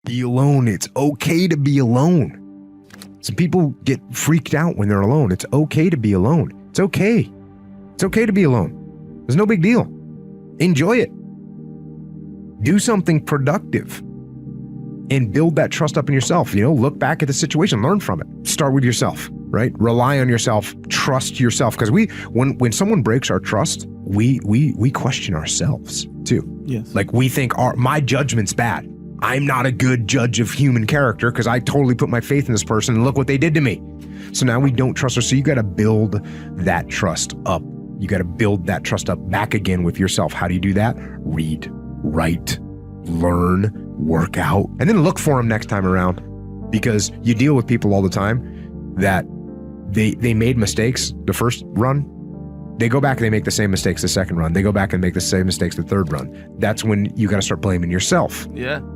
Be alone. It's okay to be alone. Some people get freaked out when they're alone. It's okay to be alone. It's okay. It's okay to be alone. There's no big deal. Enjoy it. Do something productive and build that trust up in yourself. Look back at the situation, learn from it. Start with yourself, right? Rely on yourself, trust yourself. Because when someone breaks our trust, we question ourselves too. Yes. Like we think my judgment's bad. I'm not a good judge of human character because I totally put my faith in this person and look what they did to me. So now we don't trust her. So you got to build that trust up. You got to build that trust up back again with yourself. How do you do that? Read, write, learn, work out, and then look for them next time around, because you deal with people all the time that they made mistakes the first run. They go back and they make the same mistakes the second run. They go back and make the same mistakes the third run. That's when you got to start blaming yourself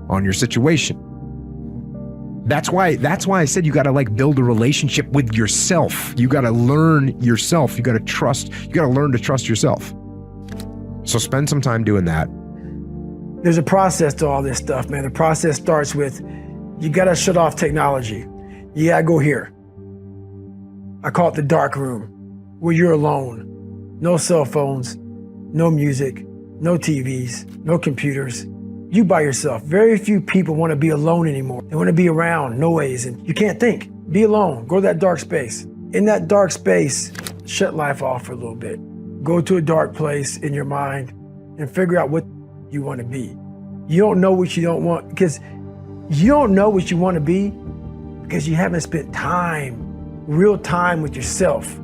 on your situation. That's why I said you got to build a relationship with yourself. You got to learn yourself. You got to trust. You got to learn to trust yourself. So spend some time doing that. There's a process to all this stuff, man. The process starts with, you got to shut off technology. You got to go here. I call it the dark room, where you're alone. No cell phones, no music, no TVs, no computers. You by yourself. Very few people want to be alone anymore. They want to be around noise, and you can't think. Be alone. Go to that dark space. In that dark space, shut life off for a little bit. Go to a dark place in your mind and figure out what you want to be. You don't know what you don't want, because you don't know what you want to be because you haven't spent real time with yourself.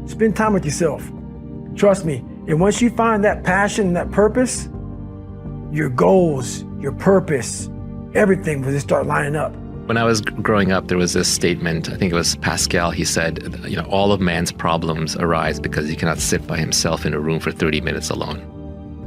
Spend time with yourself. Trust me. And once you find that passion and that purpose, your goals, your purpose, everything will just start lining up. When I was growing up, there was this statement, I think it was Pascal, he said, all of man's problems arise because he cannot sit by himself in a room for 30 minutes alone.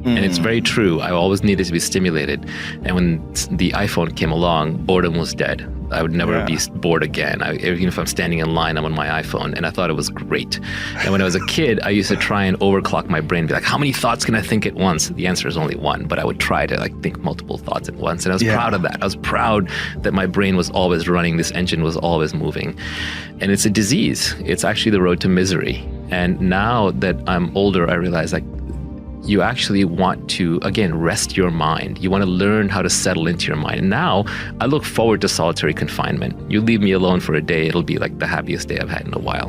And it's very true. I always needed to be stimulated. And when the iPhone came along, boredom was dead. I would never be bored again. Even if I'm standing in line, I'm on my iPhone, and I thought it was great. And when I was a kid, I used to try and overclock my brain, be like, how many thoughts can I think at once? The answer is only one, but I would try to think multiple thoughts at once. And I was proud of that. I was proud that my brain was always running. This engine was always moving. And it's a disease. It's actually the road to misery. And now that I'm older, I realize you actually want to, again, rest your mind. You want to learn how to settle into your mind. And now I look forward to solitary confinement. You leave me alone for a day, it'll be like the happiest day I've had in a while.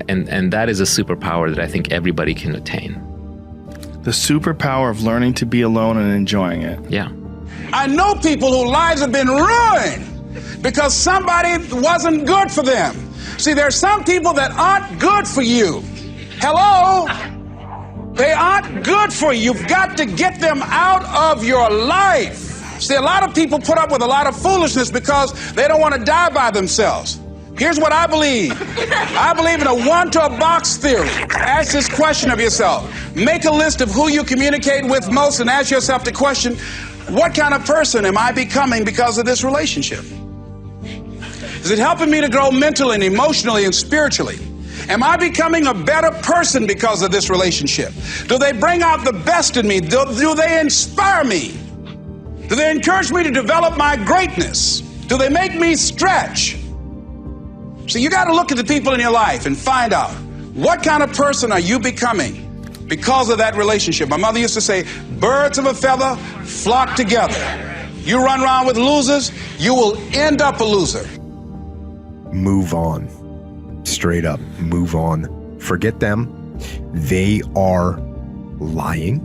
And that is a superpower that I think everybody can attain. The superpower of learning to be alone and enjoying it. Yeah. I know people whose lives have been ruined because somebody wasn't good for them. See, there's some people that aren't good for you. Hello? They aren't good for you. You've got to get them out of your life. See, a lot of people put up with a lot of foolishness because they don't want to die by themselves. Here's what I believe. I believe in a one-to-a-box theory. Ask this question of yourself. Make a list of who you communicate with most and ask yourself the question, what kind of person am I becoming because of this relationship? Is it helping me to grow mentally and emotionally and spiritually? Am I becoming a better person because of this relationship? Do they bring out the best in me? Do they inspire me? Do they encourage me to develop my greatness? Do they make me stretch? So you got to look at the people in your life and find out, what kind of person are you becoming because of that relationship? My mother used to say, birds of a feather flock together. You run around with losers, you will end up a loser. Move on. Straight up, move on. Forget them. They are lying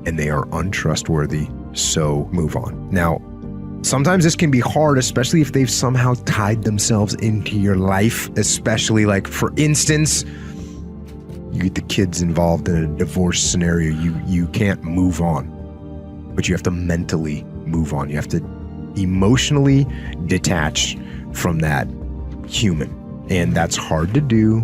and they are untrustworthy. So move on. Now, sometimes this can be hard, especially if they've somehow tied themselves into your life, especially for instance, you get the kids involved in a divorce scenario. You can't move on, but you have to mentally move on. You have to emotionally detach from that human. And that's hard to do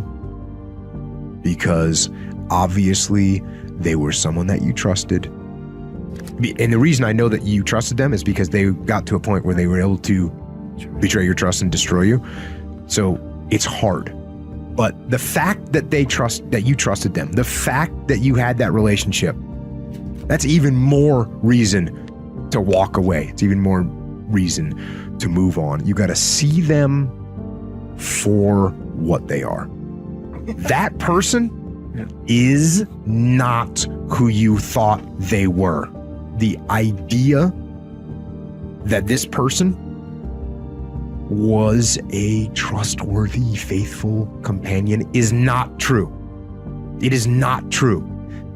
because obviously they were someone that you trusted. And the reason I know that you trusted them is because they got to a point where they were able to betray your trust and destroy you. So it's hard. But the fact that you trusted them, the fact that you had that relationship, that's even more reason to walk away. It's even more reason to move on. You got to see them for what they are. That person is not who you thought they were. The idea that this person was a trustworthy, faithful companion is not true. It is not true.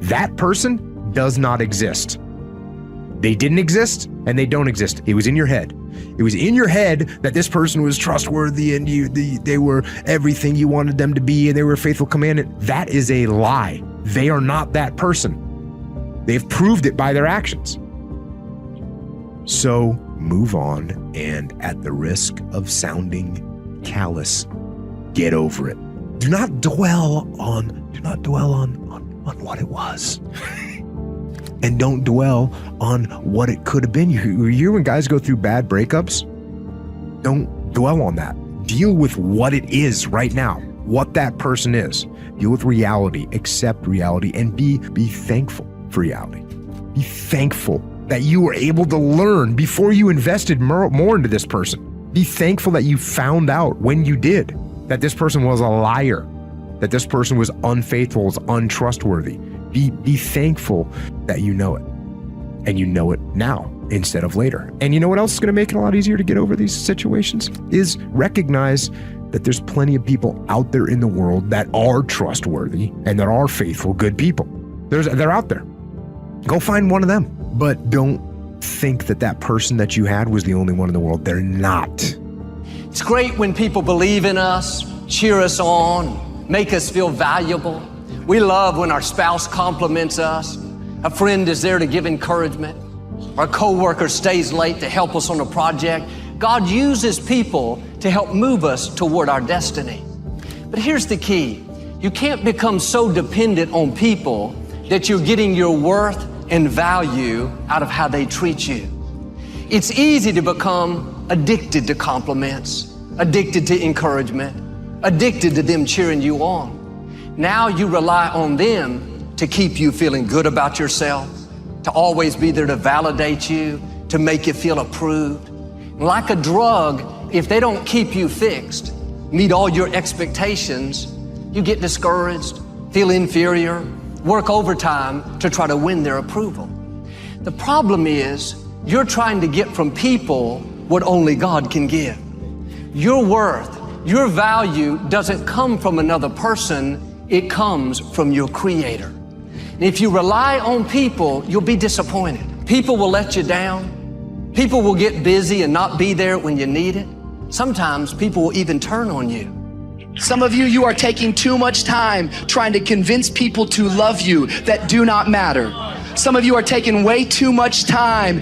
That person does not exist. They didn't exist and they don't exist. It was in your head. It was in your head that this person was trustworthy and they were everything you wanted them to be and they were a faithful companion. That is a lie. They are not that person. They've proved it by their actions. So move on, and at the risk of sounding callous, get over it. Do not dwell on what it was. And don't dwell on what it could have been. You when guys go through bad breakups, don't dwell on that. Deal with what it is right now, what that person is. Deal with reality, accept reality, and be thankful for reality. Be thankful that you were able to learn before you invested more into this person. Be thankful that you found out when you did that this person was a liar, that this person was unfaithful, was untrustworthy. Be thankful that you know it, and you know it now instead of later. And you know what else is going to make it a lot easier to get over these situations is recognize that there's plenty of people out there in the world that are trustworthy and that are faithful, good people. They're out there. Go find one of them. But don't think that that person that you had was the only one in the world. They're not. It's great when people believe in us, cheer us on, make us feel valuable. We love when our spouse compliments us. A friend is there to give encouragement. Our coworker stays late to help us on a project. God uses people to help move us toward our destiny. But here's the key. You can't become so dependent on people that you're getting your worth and value out of how they treat you. It's easy to become addicted to compliments, addicted to encouragement, addicted to them cheering you on. Now you rely on them to keep you feeling good about yourself, to always be there to validate you, to make you feel approved. Like a drug, if they don't keep you fixed, meet all your expectations, you get discouraged, feel inferior, work overtime to try to win their approval. The problem is you're trying to get from people what only God can give. Your worth, your value doesn't come from another person, it comes from your Creator. And if you rely on people, you'll be disappointed. People will let you down. People will get busy and not be there when you need it. Sometimes people will even turn on you. Some of you are taking too much time trying to convince people to love you that do not matter. Some of you are taking way too much time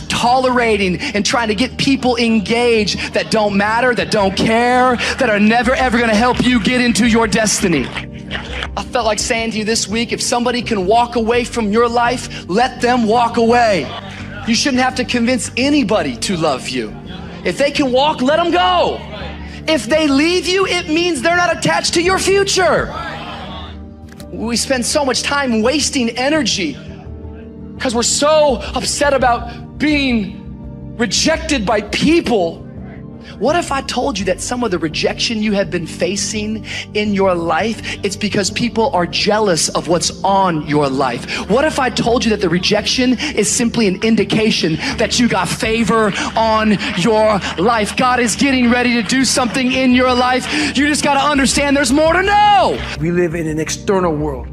tolerating and trying to get people engaged that don't matter, that don't care, that are never ever gonna help you get into your destiny. I felt like saying to you this week, if somebody can walk away from your life, let them walk away. You shouldn't have to convince anybody to love you. If they can walk, let them go. If they leave you, it means they're not attached to your future. We spend so much time wasting energy because we're so upset about being rejected by people. What if I told you that some of the rejection you have been facing in your life, it's because people are jealous of what's on your life? What if I told you that the rejection is simply an indication that you got favor on your life? God is getting ready to do something in your life. You just got to understand there's more to know. We live in an external world.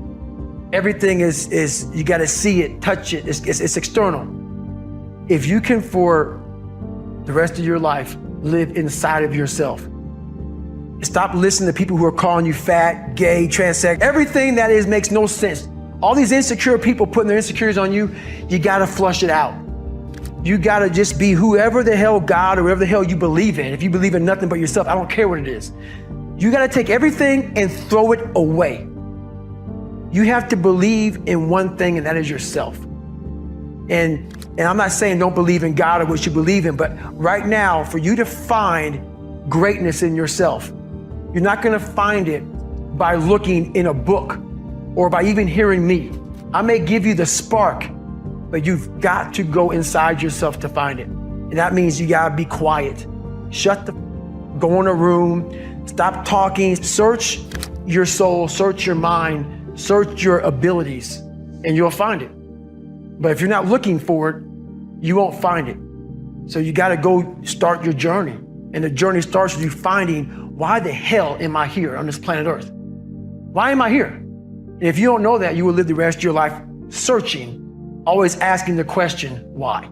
Everything is you got to see it, touch it. It's external. If you can, for the rest of your life, live inside of yourself. Stop listening to people who are calling you fat, gay, transex. Everything that is makes no sense. All these insecure people putting their insecurities on you, you gotta flush it out. You gotta just be whoever the hell God or whatever the hell you believe in. If you believe in nothing but yourself, I don't care what it is. You gotta take everything and throw it away. You have to believe in one thing, and that is yourself. And I'm not saying don't believe in God or what you believe in, but right now, for you to find greatness in yourself, you're not gonna find it by looking in a book or by even hearing me. I may give you the spark, but you've got to go inside yourself to find it. And that means you gotta be quiet. Go in a room, stop talking, search your soul, search your mind, search your abilities, and you'll find it. But if you're not looking for it, you won't find it. So you gotta go start your journey. And the journey starts with you finding, why the hell am I here on this planet Earth? Why am I here? And if you don't know that, you will live the rest of your life searching, always asking the question, why?